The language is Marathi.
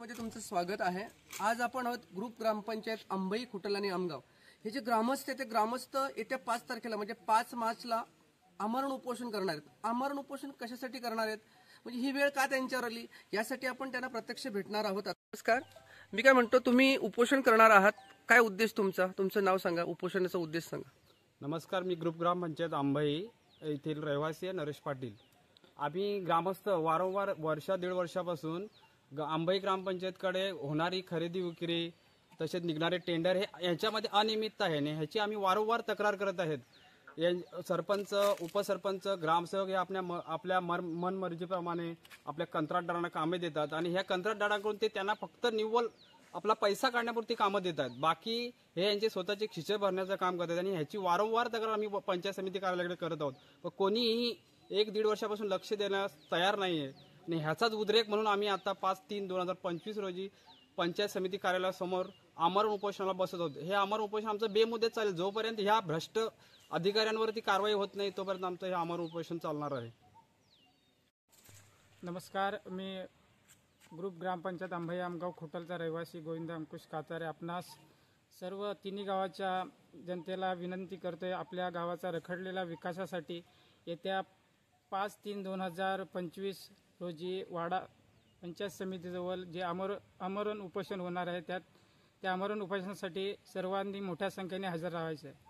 मध्ये तुमचं स्वागत आहे। आज आपण आहोत ग्रुप ग्रामपंचायत अंबई खुटल आणि आमगाव। हे जे ग्रामस्थ आहेत ते ग्रामस्थ येत्या 5 तारखेला म्हणजे 5 मार्चला आमरण उपोषण करणार आहेत। आमरण उपोषण कशासाठी करणार आहेत म्हणजे ही वेळ का त्यांच्यावर आली यासाठी आपण त्यांना प्रत्यक्ष भेटणार आहोत। नमस्कार, मी काय म्हणतो, तुम्ही उपोषण करणार आहात, काय उद्देश तुमचा? तुमचं नाव सांगा, उपोषणाचा उद्देश सांगा। नमस्कार, मी ग्रुप ग्रामपंचायत अंबई येथील रहिवासी नरेश पाटील। आम्ही ग्रामस्थ वारंवार दीड वर्षापासून अंबई ग्रामपंचायतकडे होणारी खरेदी विक्री तसेच निघणारे टेंडर ह्याच्यामध्ये अनियमितता आहे आणि ह्याची आम्ही वारंवार तक्रार करत आहेत। सरपंच, उपसरपंच, ग्रामसेवक हे आपल्या मनमर्जीप्रमाणे आपल्या कंत्राटदारांना कामे देतात आणि ह्या कंत्राटदारांकडून ते त्यांना फक्त निव्वळ आपला पैसा काढण्यापुरती कामं देतात। बाकी हे यांचे स्वतःचे खिसे भरण्याचं काम करतात आणि ह्याची वारंवार तक्रार आम्ही पंचायत समिती कार्यालयाकडे करत आहोत, पण कोणीही 1-1.5 वर्षापासून लक्ष देण्यास तयार नाहीये आणि ह्याचाच उद्रेक म्हणून आम्ही आता 5/3/2025 रोजी पंचायत समिती कार्यालयासमोर आमरण उपोषणाला बसत आहोत। हे आमरण उपोषण आमचं बेमुदत चालेल, जोपर्यंत ह्या भ्रष्ट अधिकाऱ्यांवरती कारवाई होत नाही तोपर्यंत आमचं हे आमरण उपोषण चालणार आहे। नमस्कार, मी ग्रुप ग्रामपंचायत अंबई आमगाव खुटलचा रहिवासी गोविंद अंकुश काचारे आपणास सर्व तिन्ही गावाच्या जनतेला विनंती करतोय, आपल्या गावाचा रखडलेला विकासासाठी येत्या 5/3/2025 रोजी वाडा पंचायत समितीजवळ जे आमरण उपोषण होणार आहे त्या आमरण उपोषणासाठी सर्वांनी मोठ्या संख्येने हजर राहायचे आहे।